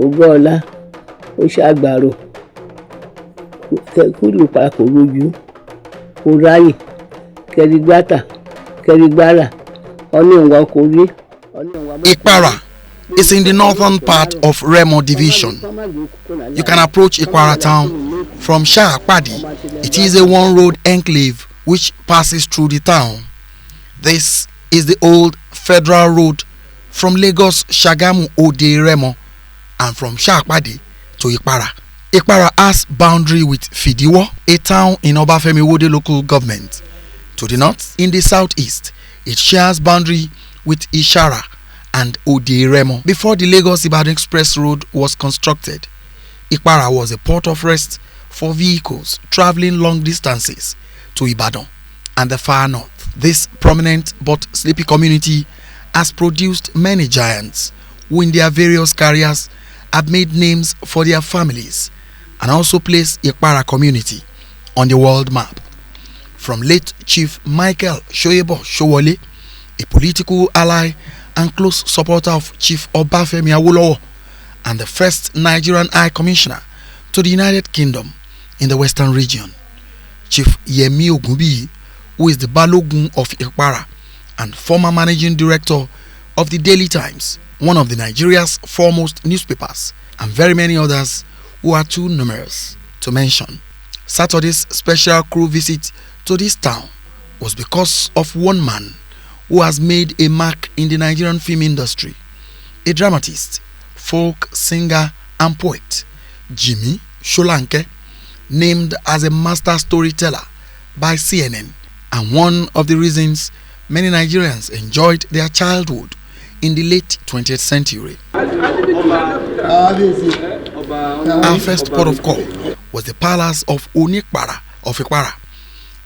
Ogola, Oshagbaro, Kulupa, Koruju, Urayi, Kerigbata, Kerigbara, Onionwa Kori. Ipara is in the northern part of Remo Division. You can approach Ipara town from Shahapadi. It is a one-road enclave which passes through the town. This is the old federal road from Lagos Shagamu Ode Remo and from Shahapadi to Ipara. Ipara has boundary with Fidiwo, a town in Obafemi Wode local government. To the north, in the southeast, it shares boundary with Iara and Ode Remo. Before the Lagos-Ibadan Express Road was constructed, Ipara was a port of rest for vehicles traveling long distances to Ibadan and the far north. This prominent but sleepy community has produced many giants who in their various careers have made names for their families and also placed Ipara community on the world map. From late Chief Michael Shoyebo Showole, a political ally and close supporter of Chief Obafemi Awolowo and the first Nigerian High Commissioner to the United Kingdom in the Western region, Chief Yemi Ogunbiyi, who is the Balogun of Ipara and former managing director of the Daily Times, one of the Nigeria's foremost newspapers, and very many others who are too numerous to mention. Saturday's special crew visit to this town was because of one man who has made a mark in the Nigerian film industry, a dramatist, folk singer and poet, Jimi Solanke, named as a master storyteller by CNN, and one of the reasons many Nigerians enjoyed their childhood in the late 20th century. Our first port of call was the palace of Ipara of Ipara.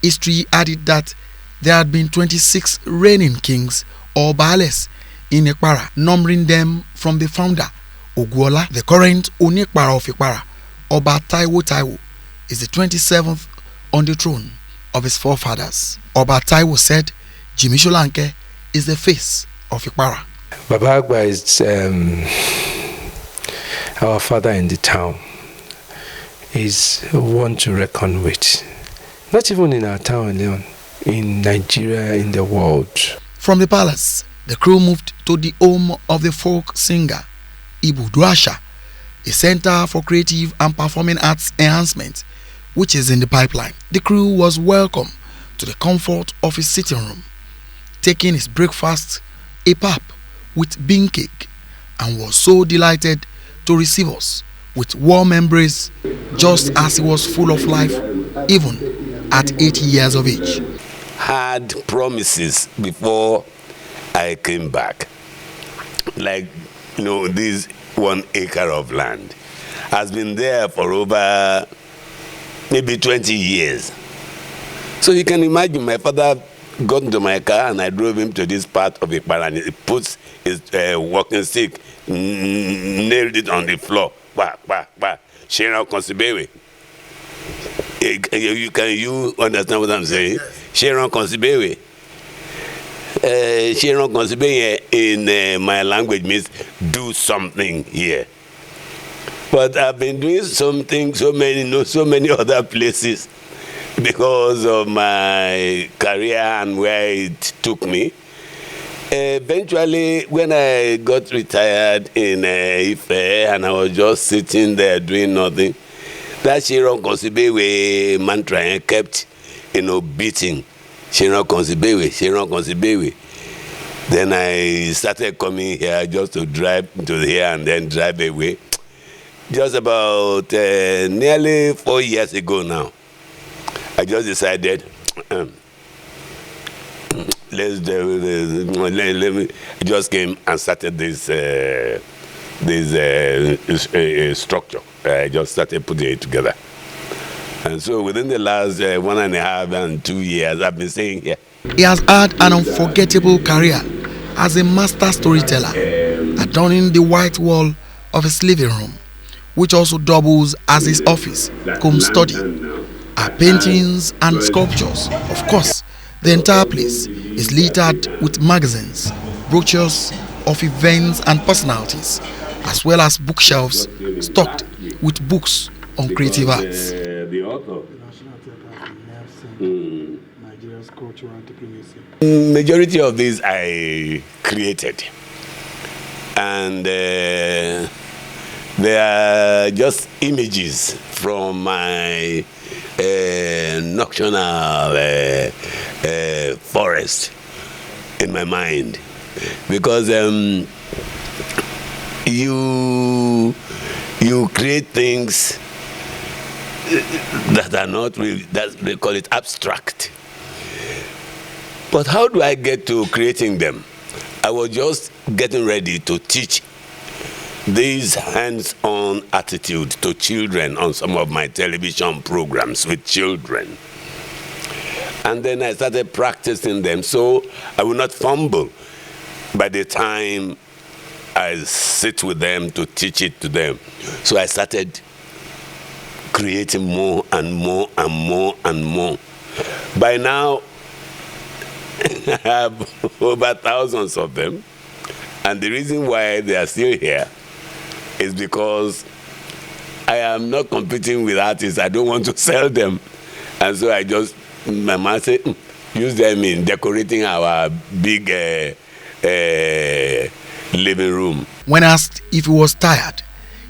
History added that there had been 26 reigning kings or baales in Ipara, numbering them from the founder, Oguola. The current Ipara of Ipara, Oba Taiwo, is the 27th on the throne of his forefathers. Oba Taiwo said Jimi Solanke is the face of Ipara. Baba Agba is our father in the town. He's one to reckon with. Not even in our town alone, in Nigeria, in the world. From the palace, the crew moved to the home of the folk singer, Ibuduasha, a center for creative and performing arts enhancement, which is in the pipeline. The crew was welcome to the comfort of his sitting room, taking his breakfast, a pap with bean cake, and was so delighted to receive us with warm embrace, just as he was full of life, even at 80 years of age. Had promises before I came back, like this 1 acre of land has been there for over maybe 20 years. So you can imagine my father got into my car and I drove him to this part of Ipara and he puts his walking stick, nailed it on the floor. Sharon Consibewe. You understand what I'm saying? Yes. Sharon Consibewe. Sharon Consibewe in my language means do something here. But I've been doing something so many other places because of my career and where it took me. Eventually, when I got retired in Ife and I was just sitting there doing nothing, that Sharon Consibewe mantra kept, beating. Sharon Consibewe. Then I started coming here just to drive to here and then drive away. Just about nearly 4 years ago now, I just decided, let me. I just came and started this structure. I just started putting it together. And so within the last 1.5 and 2 years, I've been staying here. He has had an unforgettable career as a master storyteller, adorning the white wall of his living room, which also doubles as his office, cum study. Are paintings and sculptures. Of course, the entire place is littered with magazines, brochures of events and personalities, as well as bookshelves stocked with books on creative arts. The author. Nigeria's cultural diplomacy. Majority of these I created, and they are just images from my nocturnal forest in my mind, because you create things that are not really, that they call it abstract. But how do I get to creating them? I was just getting ready to teach this hands-on attitude to children on some of my television programs with children. And then I started practicing them so I will not fumble by the time I sit with them to teach it to them. So I started creating more and more and more and more. By now, I have over thousands of them. And the reason why they are still here is because I am not competing with artists. I don't want to sell them. And so I just, my mom said, use them in decorating our big living room. When asked if he was tired,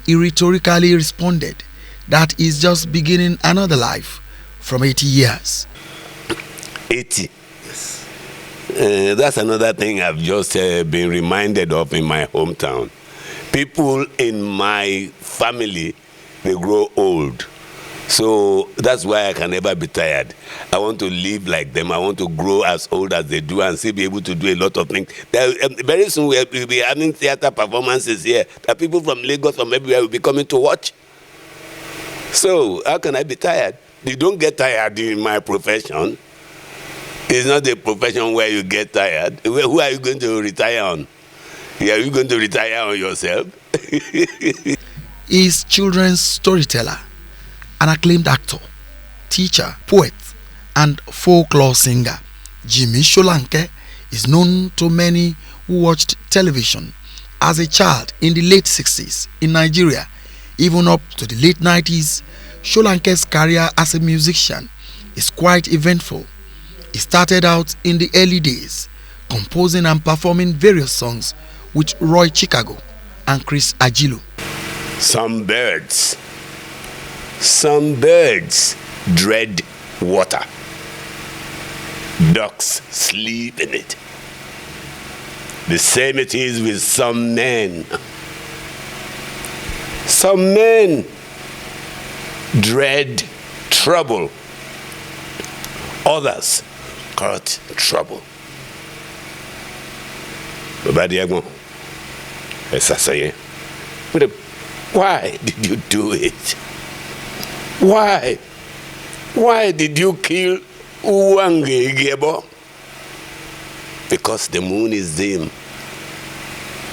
he rhetorically responded that he's just beginning another life from 80 years. 80. Yes. That's another thing I've just been reminded of in my hometown. People in my family, they grow old. So that's why I can never be tired. I want to live like them. I want to grow as old as they do and still be able to do a lot of things. Very soon we'll be having theater performances here that people from Lagos, from everywhere will be coming to watch. So how can I be tired? You don't get tired in my profession. It's not a profession where you get tired. Who are you going to retire on? Are you going to retire on yourself? He's children's storyteller, an acclaimed actor, teacher, poet, and folklore singer. Jimi Solanke is known to many who watched television as a child in the late 60s in Nigeria. Even up to the late 90s, Solanke's career as a musician is quite eventful. He started out in the early days, composing and performing various songs with Roy Chicago and Chris Agilu. Some birds dread water. Ducks sleep in it. The same it is with some men. Some men dread trouble. Others court trouble. Why did you do it? Why? Why did you kill Uwange Gebo? Because the moon is dim.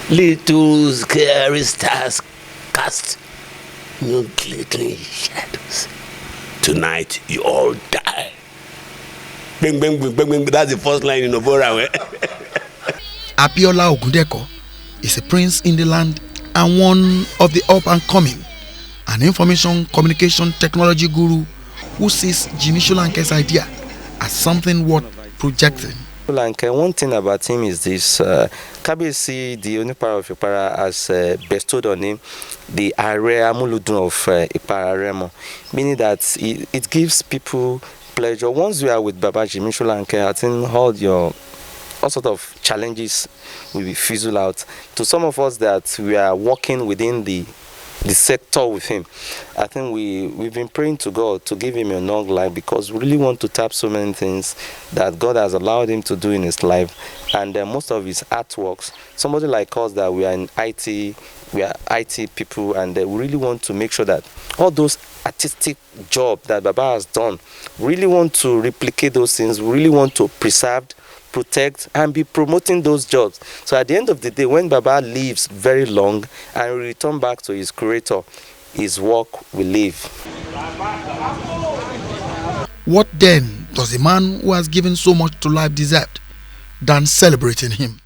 Little scary stars cast no glittering shadows. Tonight you all die. Bing, bing, bing, bing, bing. That's the first line in Obora. Abiola Ogundeko is a prince in the land and one of the up-and-coming an information communication technology guru who sees Jimi Solanke's idea as something worth projecting. Solanke, one thing about him is this: Kabiyesi, the Ipara of Ipara, has bestowed on him the Are Amuludun of Ipara Remo, meaning that it gives people pleasure. Once you are with Baba Jimi Solanke, I think all sort of challenges will be fizzled out. To some of us that we are working within the sector with him, I think we've been praying to God to give him a long life, because we really want to tap so many things that God has allowed him to do in his life. And most of his artworks, somebody like us that we are in IT, we are IT people, and we really want to make sure that all those artistic jobs that Baba has done, really want to replicate those things, we really want to preserve, protect, and be promoting those jobs. So at the end of the day, when Baba lives very long and return back to his creator, his work will live. What then does a man who has given so much to life deserve than celebrating him?